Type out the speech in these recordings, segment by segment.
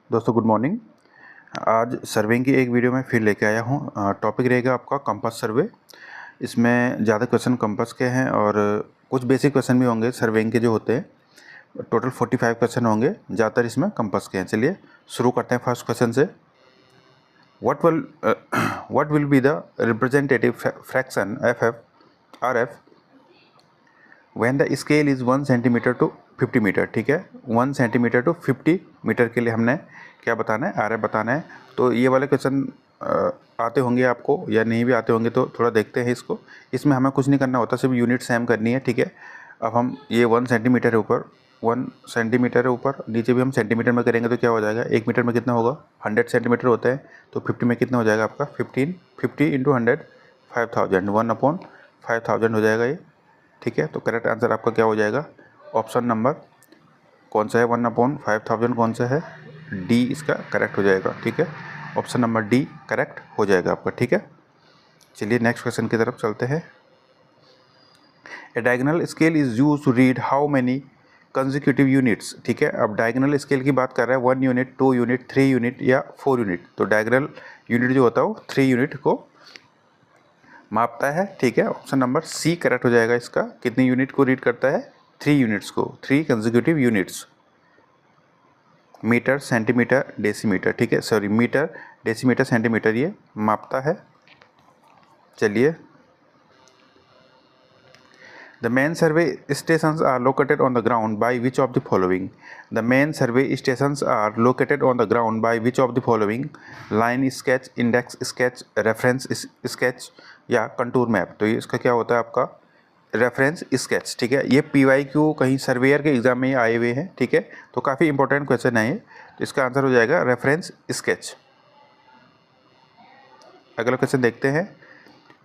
दोस्तों good morning. आज surveying की एक वीडियो में फिर लेके आया हूँ। टॉपिक रहेगा आपका कंपास सर्वे। इसमें ज़्यादा क्वेश्चन कंपास के हैं और कुछ बेसिक क्वेश्चन भी होंगे सर्वेइंग के जो होते हैं। टोटल 45 क्वेश्चन होंगे, ज़्यादातर इसमें कंपास के हैं। चलिए शुरू करते हैं फर्स्ट क्वेश्चन से। What will be the representative fraction RF when the scale is 1 centimetre to 50 metre. ठीक है, 1 सेंटीमीटर टू 50 मीटर के लिए हमने क्या बताना है, RF बताना है। तो ये वाले क्वेश्चन आते होंगे आपको या नहीं भी आते होंगे, तो थोड़ा देखते हैं इसको। इसमें हमें कुछ नहीं करना होता, सिर्फ यूनिट सेम करनी है। ठीक है, अब हम ये 1 सेंटीमीटर है ऊपर, 1 सेंटीमीटर है ऊपर, नीचे भी हम सेंटीमीटर में करेंगे तो क्या हो जाएगा, 1 मीटर में कितना होगा, 100 सेंटीमीटर होता है। तो 50 में कितना हो जाएगा आपका 50 इंटू 100 5000, 1/5000 हो जाएगा ये। ठीक है, तो करेक्ट आंसर आपका क्या हो जाएगा, ऑप्शन नंबर कौन सा है, 1/5000 कौन सा है, डी इसका करेक्ट हो जाएगा। ठीक है, ऑप्शन नंबर डी करेक्ट हो जाएगा आपका। ठीक है, चलिए नेक्स्ट क्वेश्चन की तरफ चलते हैं। A diagonal scale is use to read how many consecutive units. ठीक है, अब डायगोनल स्केल की बात कर रहा है, 1 यूनिट, 2 यूनिट, 3 यूनिट या 4 यूनिट। तो डायगोनल यूनिट जो होता है वो 3 यूनिट को मापता है। ठीक है, ऑप्शन नंबर सी करेक्ट हो जाएगा इसका। कितनी यूनिट को रीड करता है, 3 यूनिट्स को, 3 consecutive units, metre, centimetre, decimetre. ठीक है, सॉरी, मीटर, डेसीमीटर, सेंटीमीटर ये मापता है। चलिए, the main survey stations are located on the ground by which of the following. The main survey stations are located on the ground by which of the following, line sketch, index sketch, reference sketch या contour map. तो ये इसका क्या होता है आपका, reference sketch. ठीक है, ये PYQ कहीं सर्वेयर के एग्जाम में आए हुए हैं। ठीक है, तो काफ़ी इंपॉर्टेंट क्वेश्चन है ये। तो इसका आंसर हो जाएगा रेफरेंस स्केच। अगला क्वेश्चन देखते हैं।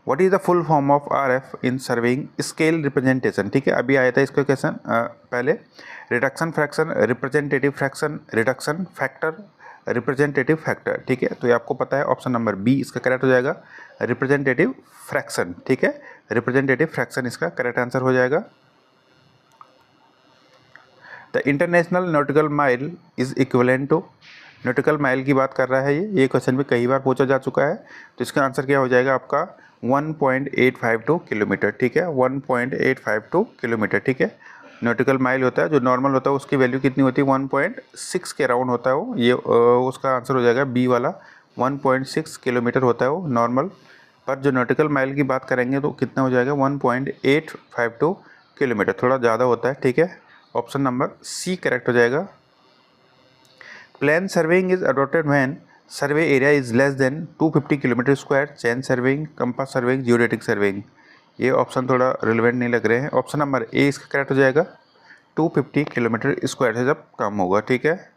What is the full form of RF in surveying scale representation. ठीक है, अभी आया था इसका क्वेश्चन पहले। Reduction fraction, representative fraction, reduction factor, representative factor. ठीक है, तो ये आपको पता है, ऑप्शन नंबर बी इसका करेक्ट हो जाएगा, रिप्रेजेंटेटिव फ्रैक्शन। ठीक है, रिप्रेजेंटेटिव फ्रैक्शन इसका करेक्ट आंसर हो जाएगा। The international nautical mile is equivalent to, nautical mile की बात कर रहा है ये क्वेश्चन भी कई बार पूछा जा चुका है। तो इसका आंसर क्या हो जाएगा आपका 1.852 किलोमीटर। ठीक है, 1.852 किलोमीटर। ठीक है, नॉटिकल माइल होता है, जो नॉर्मल होता है उसकी वैल्यू कितनी होती है, 1.6 के अराउंड होता है वो, ये उसका आंसर हो जाएगा बी वाला, 1.6 किलोमीटर होता है वो नॉर्मल। पर जो नॉटिकल माइल की बात करेंगे तो कितना हो जाएगा, 1.852 किलोमीटर, थोड़ा ज़्यादा होता है। ठीक है, ऑप्शन नंबर सी करेक्ट हो जाएगा। Plan surveying is adopted when survey area is less than 250 kilometre square, chain surveying, compass surveying, geodetic surveying. ये ऑप्शन थोड़ा रिलेवेंट नहीं लग रहे हैं। ऑप्शन नंबर ए इसका करेक्ट हो जाएगा, 250 किलोमीटर स्क्वायर से जब कम होगा। ठीक है,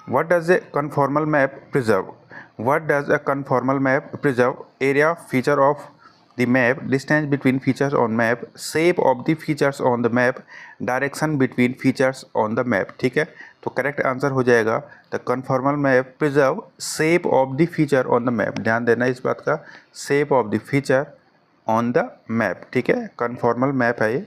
what does a conformal map preserve? What does a conformal map preserve? Area, feature of the map, distance between features on map, shape of the features on the map, direction between features on the map। ठीक है, तो correct answer हो जाएगा the conformal map preserve shape of the feature on the map. ध्यान देना इस बात का, shape of the feature on the map. ठीक है, कन्फॉर्मल मैप है ये।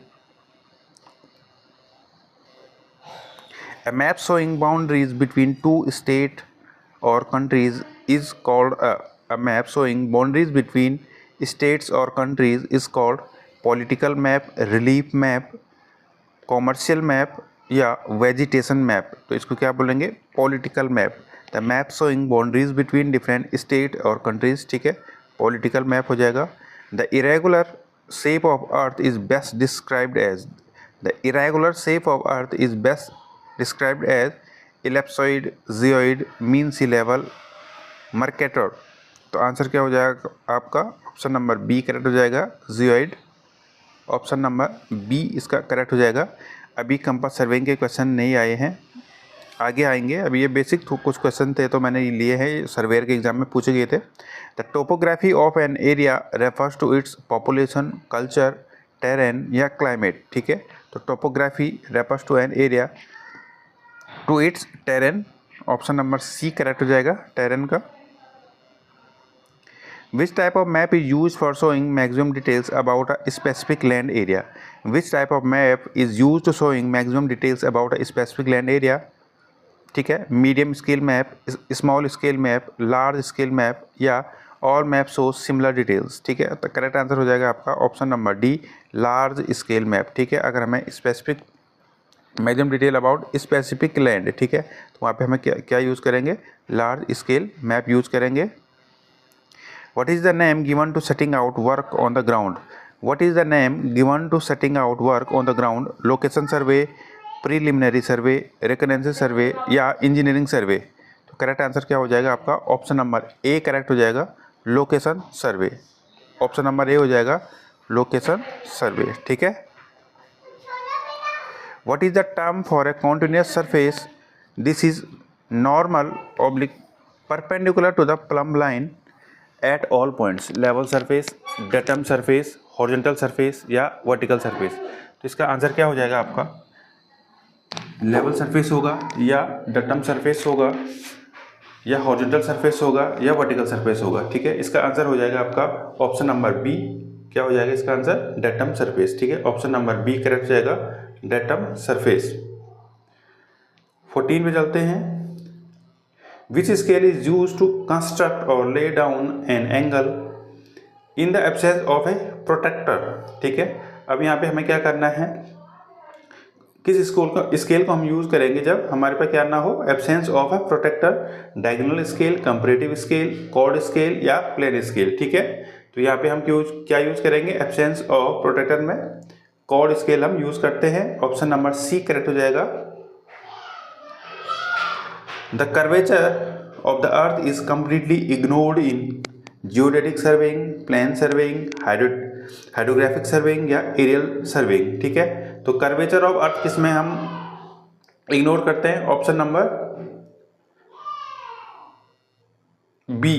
A map showing boundaries between two states or countries is called a map showing boundaries between states or countries is called political map, relief map, commercial map या vegetation map। तो इसको क्या बोलेंगे, political map। The map showing boundaries between different state और countries। ठीक है, political map हो जाएगा। The irregular shape of earth is best described as, the irregular shape of earth is best described as ellipsoid, geoid, mean sea level, mercator। तो answer क्या हो जाएगा आपका, ऑप्शन नंबर बी करेक्ट हो जाएगा, geoid. Option number B इसका correct हो जाएगा। अभी कंपास सर्वेइंग के क्वेश्चन नहीं आए हैं, आगे आएंगे। अभी ये बेसिक कुछ क्वेश्चन थे तो मैंने लिए हैं, सर्वेयर के एग्जाम में पूछे गए थे। The topography of an area refers to its population, culture, terrain या क्लाइमेट। ठीक है, तो topography refers to an area to its terrain, option number C correct हो जाएगा, टेरेन का। Which type of map is used for showing maximum details about a specific land area? Which type of map is used to showing maximum details about a specific land area? ठीक है, medium scale map, small scale map, large scale map या all map show similar details. ठीक है, तो correct answer हो जाएगा आपका option number D, large scale map. ठीक है, अगर हमें specific maximum detail about specific land, ठीक है, तो वहाँ पे हमें क्या यूज़ करेंगे, लार्ज स्केल मैप यूज़ करेंगे। What is the name given to setting out work on the ground? What is the name given to setting out work on the ground? Location survey, preliminary survey, reconnaissance survey या engineering survey? तो correct answer क्या हो जाएगा आपका option number A correct हो जाएगा, location survey. Option number ए हो जाएगा लोकेशन सर्वे। ठीक है। What is the term for a continuous surface? This is normal oblique perpendicular to the plumb line at all points. Level surface, datum surface, horizontal surface या vertical surface. तो इसका answer क्या हो जाएगा आपका, level surface होगा या datum surface होगा या हॉरिजॉन्टल सरफेस होगा या वर्टिकल सरफेस होगा। ठीक है, इसका आंसर हो जाएगा आपका ऑप्शन नंबर बी। क्या हो जाएगा इसका आंसर, डेटम सरफेस। ठीक है, ऑप्शन नंबर बी करेक्ट हो जाएगा, डेटम सरफेस। 14 में चलते हैं। Which scale is used to construct or lay down an angle in the absence of a protractor? ठीक है, अब यहाँ पे हमें क्या करना है, किस स्केल को हम यूज़ करेंगे जब हमारे पास क्या ना हो, absence of a protractor, diagonal scale, comparative scale, chord scale या प्लेन स्केल। ठीक है, तो यहाँ पे हम क्या यूज़ करेंगे, एब्सेंस ऑफ प्रोटेक्टर में कॉर्ड स्केल हम यूज़ करते हैं। ऑप्शन नंबर सी करेक्ट हो जाएगा। The curvature of the earth is completely ignored in geodetic surveying, plane surveying, hydrographic surveying या aerial surveying। ठीक है, तो curvature of earth किसमें हम इग्नोर करते हैं, ऑप्शन नंबर बी।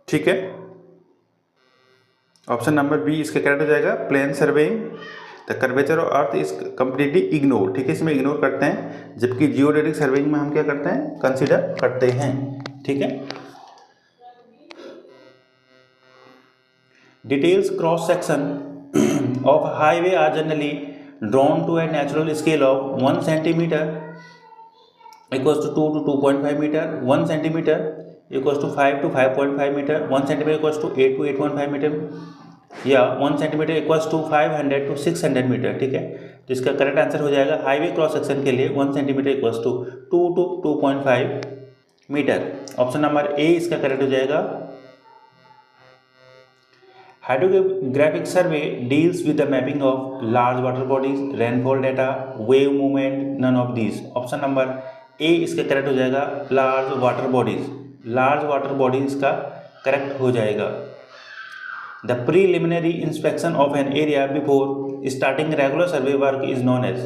ठीक है, ऑप्शन नंबर बी इसका करेक्ट हो जाएगा, plane surveying. The curvature of earth is completely ignore. ठीक है, इसमें इग्नोर करते हैं, जबकि जियोडेटिक सर्वेइंग में हम क्या करते हैं, कंसीडर करते हैं। ठीक है, details cross section of highway are generally drawn to a natural scale of 1 centimetre equals to 2 to 2.5 metre, 1 centimetre equals to 5 to 5.5 metre, 1 centimetre equals to 8 to 8.5 metre या 1 centimetre equals to 500 to 600 metre. ठीक है, तो इसका correct answer हो जाएगा highway cross section के लिए 1 centimetre equals to 2 to 2.5 metre. Option number A इसका करेक्ट हो जाएगा। Hydrographic survey deals with the mapping of large water bodies, rainfall data, wave movement, none of these. Option number A इसका correct हो जाएगा, large water bodies. Large water bodies का correct हो जाएगा। The preliminary inspection of an area before starting regular survey work is known as.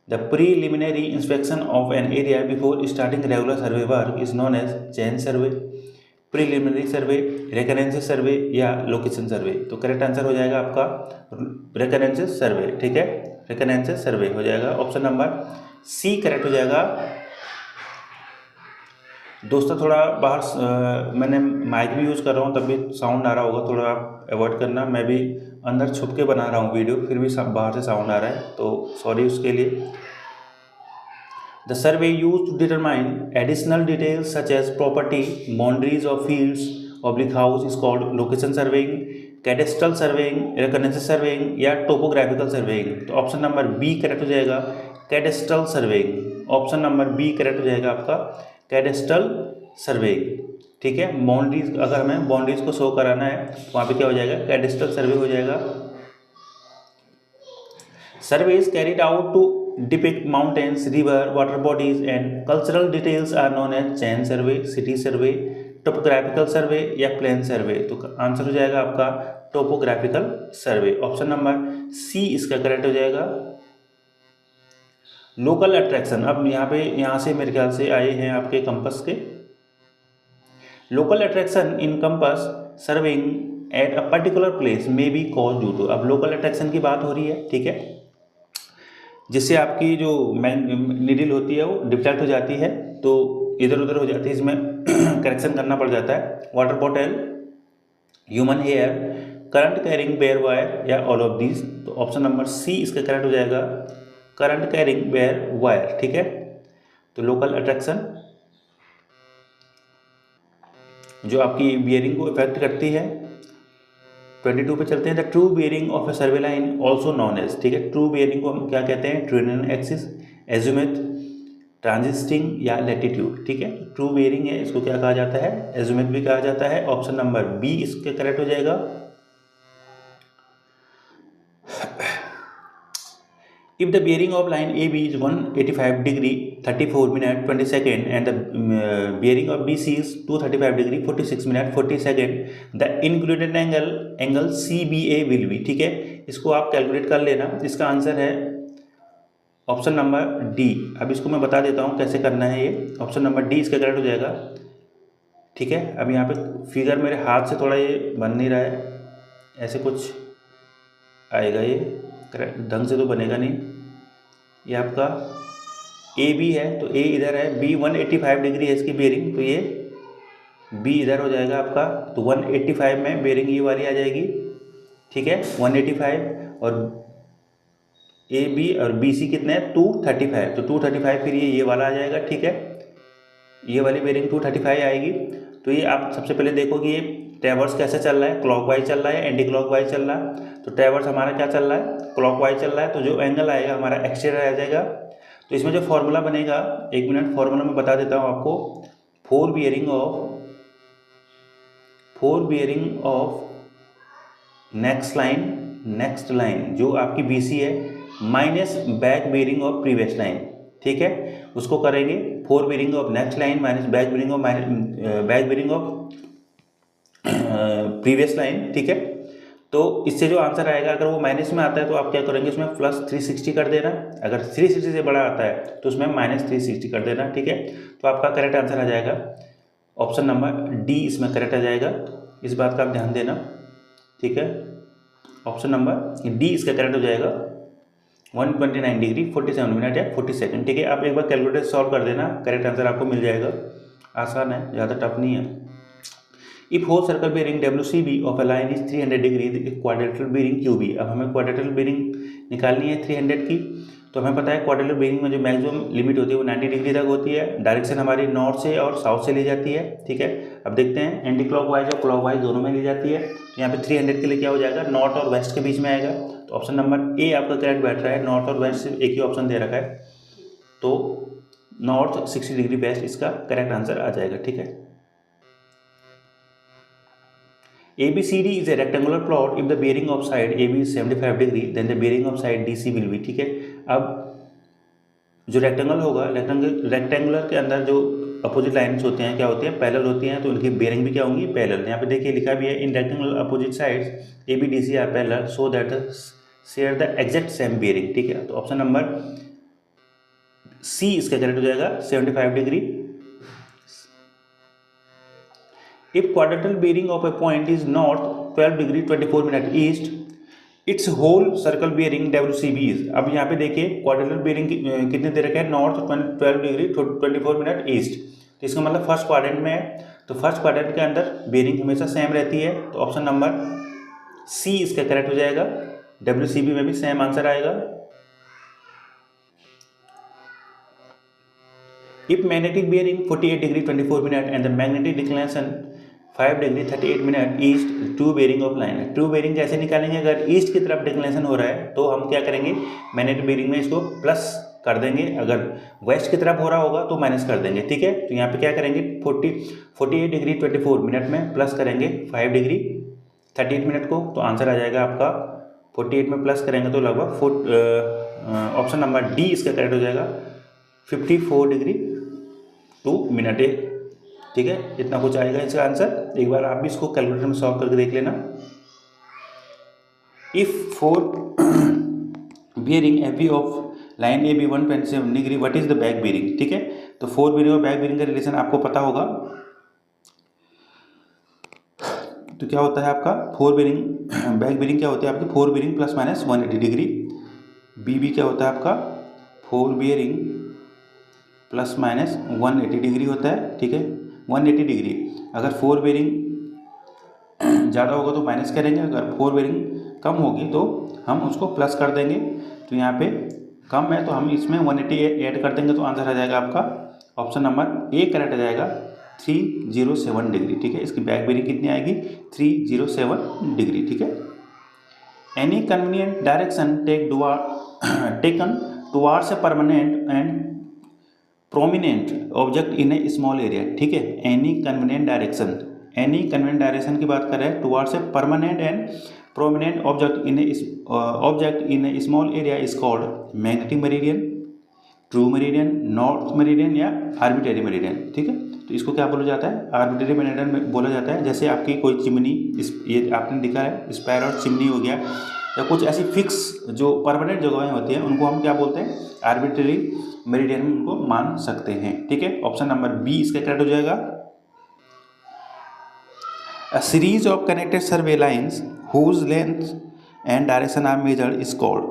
The preliminary inspection of an area before starting regular survey work is known as chain survey, preliminary survey, reconnaissance survey या location survey। तो correct answer हो जाएगा आपका reconnaissance survey। ठीक है, reconnaissance survey हो जाएगा, option number C correct हो जाएगा। दोस्तों थोड़ा बाहर मैंने माइक भी यूज़ कर रहा हूँ, तब भी साउंड आ रहा होगा, थोड़ा आप अवॉइड करना। मैं भी अंदर छुप के बना रहा हूँ वीडियो, फिर भी बाहर से साउंड आ रहा है, तो सॉरी उसके लिए। The survey used to determine additional details such as property, boundaries of fields, oblique house is called location surveying, cadastral surveying, recognition surveying या टोपोग्राफिकल सर्वेइंग। तो ऑप्शन नंबर बी करेक्ट हो जाएगा, cadastral surveying. Option number B correct हो जाएगा आपका, cadastral surveying. ठीक है, boundaries अगर हमें बाउंड्रीज को शो कराना है तो वहाँ पे क्या हो जाएगा, कैडेस्ट्रल सर्वे हो जाएगा। Survey is carried out to depict mountains, river, water bodies and cultural details are known as chain survey, city survey, topographical survey या प्लेन सर्वे। तो आंसर हो जाएगा आपका topographical survey. Option number C इसका correct हो जाएगा। Local attraction, अब यहाँ से मेरे ख्याल से आए हैं आपके कंपास के। Local attraction in compass surveying at a particular place may be cause due to. अब लोकल अट्रैक्शन की बात हो रही है, ठीक है, जिससे आपकी जो नीडल होती है वो डिफ्लेक्ट हो जाती है, तो इधर उधर हो जाती है, इसमें करेक्शन करना पड़ जाता है। Water bottle, human hair, current carrying bare wire या ऑल ऑफ दीज। तो ऑप्शन नंबर सी इसका करेक्ट हो जाएगा, करंट कैरिंग बेयर वायर। ठीक है, तो लोकल अट्रैक्शन जो आपकी बियरिंग को इफेक्ट करती है। 22 पे चलते हैं। The true bearing of a survey line also known as. ठीक है, ट्रू बियरिंग को हम क्या कहते हैं? ट्रेनल एक्सिस, एजुमेथ, ट्रांजिस्टिंग या लैटिट्यूड। ठीक है, ट्रू बियरिंग है, इसको क्या कहा जाता है? एजुमेथ भी कहा जाता है। ऑप्शन नंबर बी इसके करेक्ट हो जाएगा। If the bearing of line AB is 185 degree 34 minute 20 second and the bearing of BC is 235 degree 46 minute 40 second, the included angle CBA will be। ठीक है, इसको आप कैलकुलेट कर लेना। इसका आंसर है ऑप्शन नंबर डी। अब इसको मैं बता देता हूँ कैसे करना है ये। ऑप्शन नंबर डी इसका करेक्ट हो जाएगा। ठीक है, अब यहाँ पे फिगर मेरे हाथ से थोड़ा ये बन नहीं रहा है, ऐसे कुछ आएगा, ये ढंग से तो बनेगा नहीं। ये आपका ए बी है, तो ए इधर है, बी 185 डिग्री है इसकी बेयरिंग, तो ये बी इधर हो जाएगा आपका। तो 185 में बेयरिंग ये वाली आ जाएगी। ठीक है, 185 और ए बी और बी सी कितने हैं? 235, तो 235 फिर ये वाला आ जाएगा। ठीक है, ये वाली बेयरिंग 235 आएगी। तो ये आप सबसे पहले देखो कि ये ट्रैवर्स कैसे चल रहा है, क्लॉकवाइज चल रहा है, एंटी क्लॉकवाइज चल रहा है। तो ट्रैवर्स हमारा क्या चल रहा है? क्लॉकवाइज चल रहा है, तो जो एंगल आएगा हमारा एक्सटीरियर आ जाएगा। तो इसमें जो फॉर्मूला बनेगा, 1 मिनट फॉर्मूला मैं बता देता हूँ आपको। Four bearing of next line जो आपकी BC है minus back bearing of previous line. ठीक है, उसको करेंगे four bearing of next line minus back bearing of previous line. ठीक है, तो इससे जो आंसर आएगा, अगर वो माइनस में आता है तो आप क्या करेंगे, उसमें प्लस 360 कर देना। अगर 360 से बड़ा आता है तो उसमें माइनस 360 कर देना। ठीक है, तो आपका करेक्ट आंसर आ जाएगा ऑप्शन नंबर डी, इसमें करेक्ट आ जाएगा। इस बात का आप ध्यान देना। ठीक है, ऑप्शन नंबर डी इसका करेक्ट हो जाएगा। 129 डिग्री 47 मिनट या 40 सेकंड। ठीक है, आप एक बार कैलकुलेटर सॉल्व कर देना, करेक्ट आंसर आपको मिल जाएगा। आसान है, ज़्यादा टफ नहीं है। If whole circle bearing WCB of a line is 300 degree, quadrantal bearing QB। अब हमें क्वाड्रेटरल बेयरिंग निकालनी है 300 की। तो हमें पता है क्वाड्रेटरल बेयरिंग में जो मैक्सिमम लिमिट होती है वो 90 डिग्री तक होती है। डायरेक्शन हमारी नॉर्थ से और साउथ से ली जाती है। ठीक है, अब देखते हैं एंटी क्लॉकवाइज और क्लॉकवाइज दोनों में ली जाती है। तो यहाँ पे 300 के लिए क्या हो जाएगा? नॉर्थ और वेस्ट के बीच में आएगा। तो ऑप्शन नंबर ए आपका करेक्ट बैठ रहा है। नॉर्थ और वेस्ट से एक ही ऑप्शन दे रखा है, तो नॉर्थ 60 डिग्री वेस्ट इसका करेक्ट आंसर आ जाएगा। ठीक है, ABCD is a rectangular plot. If the bearing of side AB is 75 degree, then the bearing of side DC will be। ठीक है, अब जो रेक्टेंगल होगा, रेक्टेंगुलर के अंदर जो अपोजिट लाइन्स होते हैं क्या होते हैं? पैरेलल होती हैं, तो उनकी बेयरिंग भी क्या होंगी? पैरेलल। यहाँ पे देखिए लिखा भी है, in rectangular opposite sides ABDC are parallel so that share the exact same bearing. ठीक है, तो ऑप्शन नंबर सी इसका करेक्ट हो जाएगा, 75 degree. If quadrilateral bearing of a point is north 12 degree 24 minute east, its whole circle bearing WCB is। अब यहाँ पे देखिए क्वाड्रिलेटरल बेयरिंग कितने दे रखे हैं? North 12 degree 24 minute east. तो इसका मतलब फर्स्ट क्वाड्रेंट में है, तो फर्स्ट क्वाड्रेंट के अंदर बेयरिंग हमेशा सेम रहती है। तो ऑप्शन नंबर सी इसका करेक्ट हो जाएगा। WCB में भी सेम आंसर आएगा। If magnetic bearing 48 degree 24 minute and the magnetic declination 5 degree 38 minute east, true bearing of line है। ट्रू बेयरिंग कैसे निकालेंगे? अगर ईस्ट की तरफ डिक्लेनेशन हो रहा है तो हम क्या करेंगे? मैग्नेटिक बेयरिंग में इसको प्लस कर देंगे, अगर वेस्ट की तरफ हो रहा होगा तो माइनस कर देंगे। ठीक है, तो यहाँ पे क्या करेंगे? 48 डिग्री 24 मिनट में प्लस करेंगे 5 डिग्री 38 मिनट को, तो आंसर आ जाएगा आपका 48 में प्लस करेंगे तो लगभग ऑप्शन नंबर डी इसका करेक्ट हो जाएगा, 54 डिग्री 2 मिनट। ठीक है, इतना कुछ आएगा इसका आंसर। एक बार आप भी इसको कैलकुलेटर में सॉल्व करके देख लेना। If fore bearing F B of line A B 127 degree, what is the back bearing? ठीक है, तो फोर बियरिंग और बैक बियरिंग का रिलेशन आपको पता होगा। तो क्या होता है आपका फोर बियरिंग, बैक बियरिंग क्या होती है आपकी? Fore bearing plus minus 180 degree. B क्या होता है आपका? Fore bearing plus minus 180 degree होता है। ठीक है, 180 डिग्री। अगर 4 बेरिंग ज़्यादा होगा तो माइनस करेंगे, अगर 4 बेरिंग कम होगी तो हम उसको प्लस कर देंगे। तो यहाँ पे कम है तो हम इसमें 180 ऐड कर देंगे, तो आंसर आ जाएगा आपका ऑप्शन नंबर ए करेक्ट आ जाएगा 307 डिग्री। ठीक है, इसकी बैक बेरिंग कितनी आएगी 307 डिग्री। ठीक है, any convenient direction taken towards a permanent and prominent object in A small area. ठीक है, एनी कन्वीनियंट डायरेक्शन की बात कर रहे हैं towards a permanent and prominent object in A small area is called magnetic meridian, true meridian, north meridian या arbitrary meridian. ठीक है, तो इसको क्या बोला जाता है, आर्बिट्रेरी मेरिडियन बोला जाता है। जैसे आपकी कोई चिमनी, ये आपने दिखा है स्पायर और चिमनी हो गया, या कुछ ऐसी फिक्स जो परमानेंट जगहें होती हैं उनको हम क्या बोलते हैं, आर्बिट्रेरी मेरिडियन में उनको मान सकते हैं। ठीक है, ऑप्शन नंबर बी इसका करेक्ट हो जाएगा। A series of connected survey lines whose length and direction are measured is called,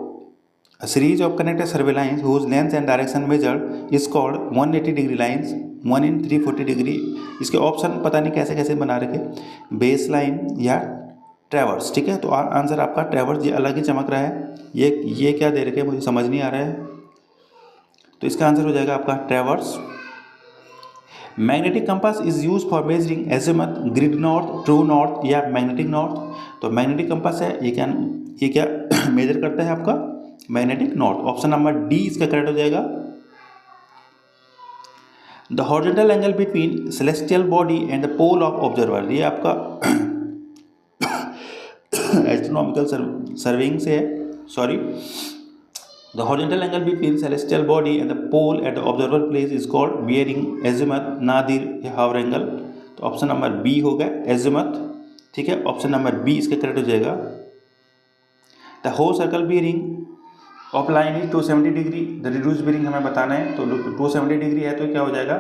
a series of connected survey lines whose length and direction measured is called 180 degree lines, 1 in 340 degree. इसके option पता नहीं कैसे कैसे बना रखे, base line या traverse. ठीक है, तो आंसर आपका ट्रैवर्स, ये अलग ही चमक रहा है, ये क्या दे रखे मुझे समझ नहीं आ रहा है, तो इसका आंसर हो जाएगा आपका traverse. Magnetic compass is use for measuring azimuth, grid north, true north या मैग्नेटिक नॉर्थ। तो मैग्नेटिक कंपास है, ये क्या मेजर करता है आपका magnetic north. Option number D इसका करेक्ट हो जाएगा। The horizontal angle between celestial body and the pole of observer, ये आपका एस्ट्रोनॉमिकल सर्विंग से है, sorry. The horizontal angle between celestial body and the pole at the observer place is called bearing, azimuth, nadir या hour angle. तो option number B होगा azimuth. ठीक है, option number B इसका करेक्ट हो जाएगा। The whole circle bearing of line is 270 degree, the reduce bearing हमें बताना है, तो 270 डिग्री है तो क्या हो जाएगा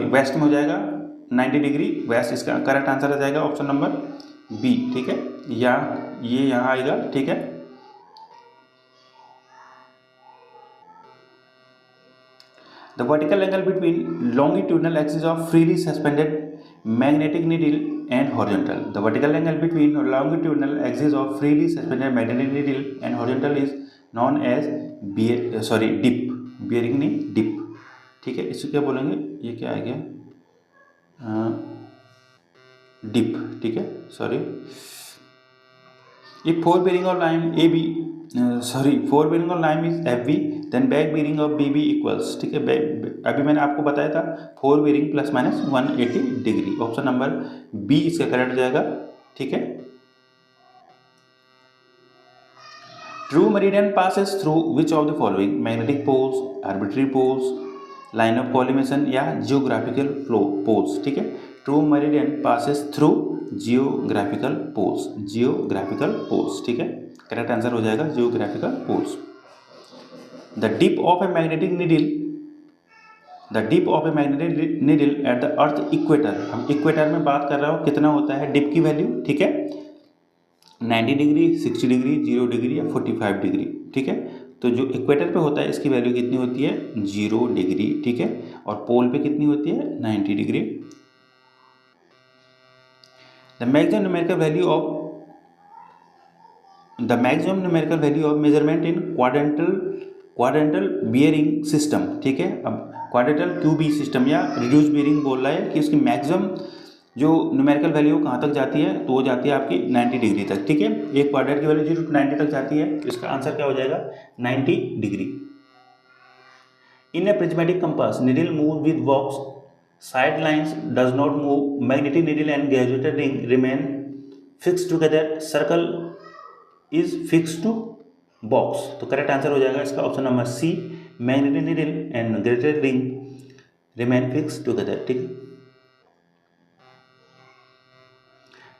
वेस्ट में हो जाएगा 90 डिग्री वेस्ट, इसका करेक्ट आंसर आ जाएगा ऑप्शन नंबर बी। ठीक है, या ये यहाँ आएगा। ठीक है, the vertical angle between longitudinal axis of freely suspended magnetic needle and horizontal, the vertical angle between longitudinal axis of freely suspended magnetic needle and horizontal is known as dip, bearing नहीं dip। ठीक है, इसको क्या बोलेंगे, ये क्या आ गया dip. ठीक है, sorry, if four bearing of line AB four bearing of line is FB then back bearing of BB equals। ठीक है, अभी मैंने आपको बताया था 4 bearing plus minus 180 degree. Option number B इसका करेक्ट हो जाएगा। ठीक है, true meridian passes through which of the following, magnetic poles, arbitrary poles, line of collimation या जियोग्राफिकल पोल्स। ठीक है, true meridian passes through geographical poles. ठीक है, करेक्ट आंसर हो जाएगा geographical poles. The dip of a magnetic needle at the earth equator, हम equator में बात कर रहा हूँ, कितना होता है डिप की वैल्यू। ठीक है, 90 डिग्री, 60 डिग्री, 0 डिग्री या 45 डिग्री। ठीक है, तो जो इक्वेटर पे होता है इसकी वैल्यू कितनी होती है 0 डिग्री। ठीक है, और पोल पे कितनी होती है 90 degree. The maximum numerical value of measurement in quadrantal bearing system। ठीक है, अब क्वाड्रेंटल क्यूबी सिस्टम या रिड्यूस बेयरिंग बोल रहा है कि उसकी मैक्सिमम जो न्यूमेरिकल वैल्यू कहाँ तक जाती है, तो वो जाती है आपकी 90 डिग्री तक। ठीक है, एक क्वाड्रेंट की वैल्यू 0 to 90 तक जाती है, तो इसका आंसर क्या हो जाएगा 90 degree. In A prismatic compass needle move with box side lines does not move, magnetic needle and graduated ring remain fixed together, circle is fixed to box। तो करेक्ट आंसर हो जाएगा इसका option number C, magnetic needle and graduated ring remain fix together. ठीक है,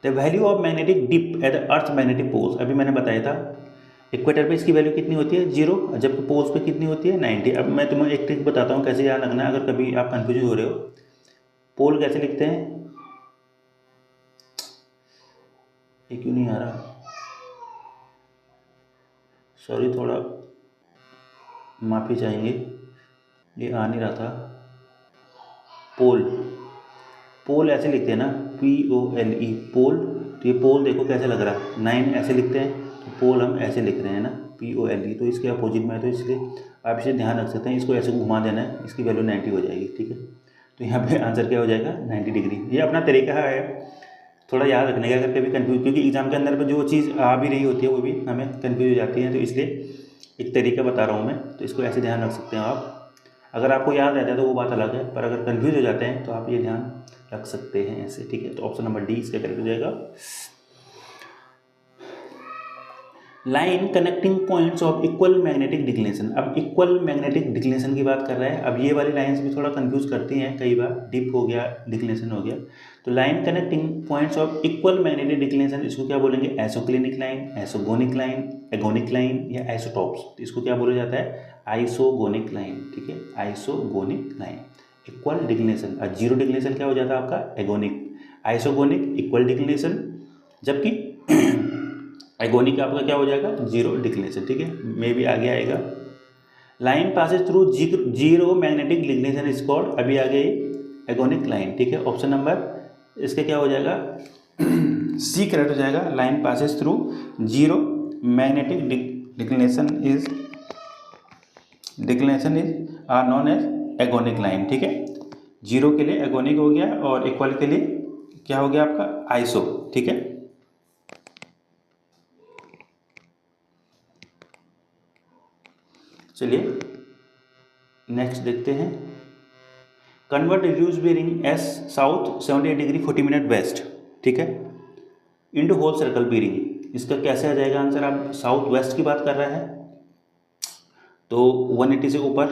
the value of magnetic dip at the earth magnetic poles, अभी मैंने बताया था इक्वेटर पे इसकी वैल्यू कितनी होती है 0, जबकि पोल्स पे कितनी होती है 90। अब मैं तुम्हें एक ट्रिक बताता हूँ कैसे याद रखना है, अगर कभी आप कंफ्यूज हो रहे हो। पोल कैसे लिखते हैं, ये क्यों नहीं आ रहा, सॉरी, थोड़ा माफ़ी चाहेंगे, ये आ नहीं रहा था। पोल पोल ऐसे लिखते हैं ना, POLE पोल, तो ये पोल देखो कैसे लग रहा है, 9 ऐसे लिखते हैं, तो पोल हम ऐसे लिख रहे हैं ना, POLE, तो इसके अपोजिट में है, तो इसलिए आप इसे ध्यान रख सकते हैं, इसको ऐसे घुमा देना है, इसकी वैल्यू 90 हो जाएगी, ठीक है। तो यहाँ पे आंसर क्या हो जाएगा 90 डिग्री। ये अपना तरीका है थोड़ा याद रखने का, अगर कभी कन्फ्यूज, क्योंकि एग्जाम के अंदर पर जो चीज़ आ भी रही होती है वो भी हमें कन्फ्यूज हो जाती है, तो इसलिए एक तरीका बता रहा हूँ मैं, तो इसको ऐसे ध्यान रख सकते हैं आप। अगर आपको याद रहता है तो वो बात अलग है, पर अगर कन्फ्यूज हो जाते हैं तो आप ये ध्यान रख सकते हैं ऐसे, ठीक है। तो ऑप्शन नंबर डी इसका करेक्ट हो जाएगा। Line connecting points of equal magnetic declaration. अब इक्वल मैग्नेटिक डिक्लेशन की बात कर रहा है। अब ये वाली लाइंस भी थोड़ा कंफ्यूज करती हैं कई बार, डिप हो गया, डिक्लेशन हो गया। तो line connecting points of equal magnetic declaration, इसको क्या बोलेंगे, एसोक्लिनिक लाइन, एसोगोनिक लाइन, एगोनिक लाइन या आइसोटॉप्स। तो इसको क्या बोला जाता है, आइसोगोनिक लाइन, ठीक है, आइसोगोनिक लाइन। इक्वल डिक्लेशन और जीरो डिक्लेशन क्या हो जाता है आपका, एगोनिक। आइसोगोनिक इक्वल डिक्लेशन, जबकि एगोनिक आपका क्या हो जाएगा, जीरो डिक्लेशन, ठीक है, मे भी आगे आएगा। Line passes through zero magnetic declination is called, अभी आगे एगोनिक लाइन, ठीक है। ऑप्शन नंबर इसका क्या हो जाएगा, सी करेक्ट हो जाएगा। Line passes through zero magnetic declination is are known as agonic line, ठीक है। जीरो के लिए एगोनिक हो गया और इक्वल के लिए क्या हो गया आपका, आइसो, ठीक है। चलिए नेक्स्ट देखते हैं। Convert reduce bearing S south 78 degree 40 minute west, ठीक है, इंटू होल सर्कल बेरिंग। इसका कैसे आ जाएगा आंसर, आप साउथ वेस्ट की बात कर रहे हैं तो 180 से ऊपर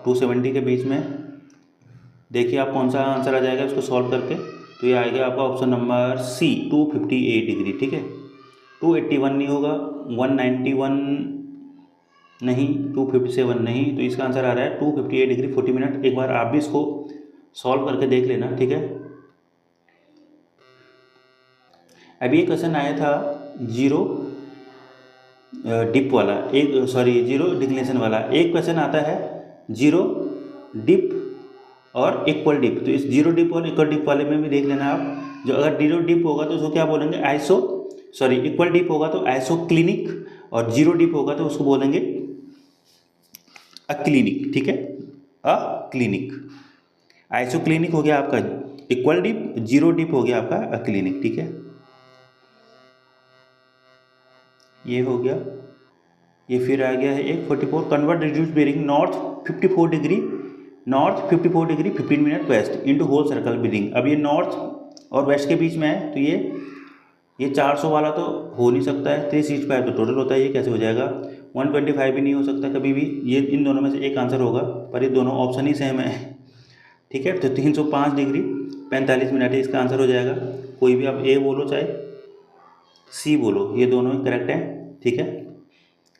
270 के बीच में, देखिए आप कौन सा आंसर आ जाएगा इसको सॉल्व करके। तो ये आएगा आपका ऑप्शन नंबर सी 258 डिग्री, ठीक है। 281 नहीं होगा, 191 नहीं, 257 नहीं, तो इसका आंसर आ रहा है 258 डिग्री 40 मिनट। एक बार आप भी इसको सॉल्व करके देख लेना, ठीक है। अभी एक क्वेश्चन आया था जीरो डिप वाला, एक सॉरी जीरो डिक्लेशन वाला, एक क्वेश्चन आता है जीरो डिप और इक्वल डिप। तो इस जीरो डिप और इक्वल डिप वाले में भी देख लेना आप। जो अगर जीरो डिप होगा तो उसको क्या बोलेंगे, इक्वल डिप होगा तो आइसोक्लिनिक, और जीरो डिप होगा तो उसको बोलेंगे अक्लिनिक, ठीक है, अक्लिनिक। आइसोक्लिनिक हो गया आपका इक्वल डिप, जीरो डिप हो गया आपका अक्लिनिक, ठीक है। ये हो गया। ये फिर आ गया है एक 44, convert reduce bearing north 54 degree 15 minute west into whole circle bearing. अब ये नॉर्थ और वेस्ट के बीच में है, तो ये 400 वाला तो हो नहीं सकता है, 365 तो टोटल होता है, ये कैसे हो जाएगा, 125 भी नहीं हो सकता कभी भी। ये इन दोनों में से एक आंसर होगा, पर ये दोनों ऑप्शन ही सेम है, ठीक है। तो 305 डिग्री 45 मिनट है इसका आंसर हो जाएगा। कोई भी आप ए बोलो चाहे सी बोलो, ये दोनों ही करेक्ट है, ठीक है।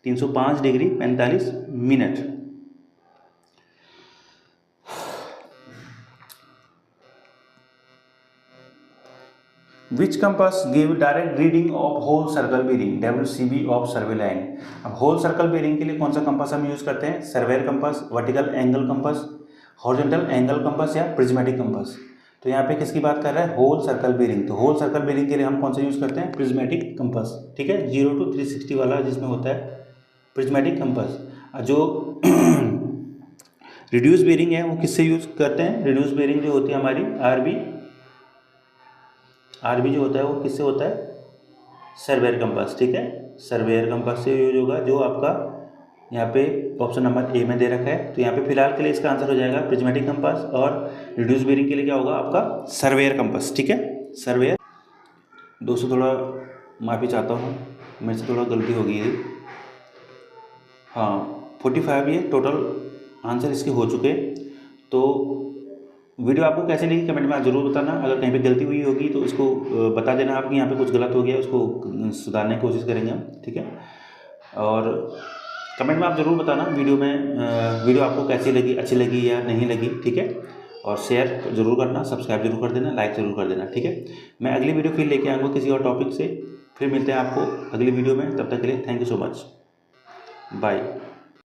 305 degree 45 minute. Which compass give direct reading of whole circle bearing, WCB of survey line. अब होल सर्कल बेरिंग के लिए कौन सा कंपास हम यूज करते हैं, surveyor compass, vertical angle compass, horizontal angle compass या प्रिज्मेटिक कंपास। तो यहाँ पे किसकी बात कर रहा है, होल सर्कल बेरिंग। तो होल सर्कल बेरिंग के लिए हम कौन सा यूज करते हैं, प्रिज्मेटिक कंपास, ठीक है, 0 to 360 वाला जिसमें होता है प्रिज्मेटिक कंपास। जो रिड्यूस बेरिंग है वो किससे यूज करते हैं, रिड्यूस बेरिंग जो होती है हमारी आरबी जो होता है वो किससे होता है, सर्वेयर कंपास, ठीक है, सर्वेयर कंपास से यूज होगा, जो आपका यहाँ पे ऑप्शन नंबर ए में दे रखा है। तो यहाँ पे फिलहाल के लिए इसका आंसर हो जाएगा प्रिज्मेटिक कंपास, और रिड्यूस बेरिंग के लिए क्या होगा आपका सर्वेयर कंपास, ठीक है, सर्वेयर। दोस्तों थोड़ा माफ़ी चाहता हूँ, मेरे से थोड़ा गलती हो गई है। हाँ 45 ये टोटल आंसर इसके हो चुके। तो वीडियो आपको कैसे लगी कमेंट में आप ज़रूर बताना। अगर कहीं पे गलती हुई होगी तो इसको बता देना आप कि यहाँ पे कुछ गलत हो गया, उसको सुधारने की कोशिश करेंगे हम, ठीक है। और कमेंट में आप ज़रूर बताना वीडियो आपको कैसी लगी, अच्छी लगी या नहीं लगी, ठीक है। और शेयर ज़रूर करना, सब्सक्राइब जरूर कर देना, लाइक ज़रूर कर देना, ठीक है। मैं अगली वीडियो फिर लेके आऊँगा किसी और टॉपिक से। फिर मिलते हैं आपको अगली वीडियो में, तब तक के लिए thank you so much, bye.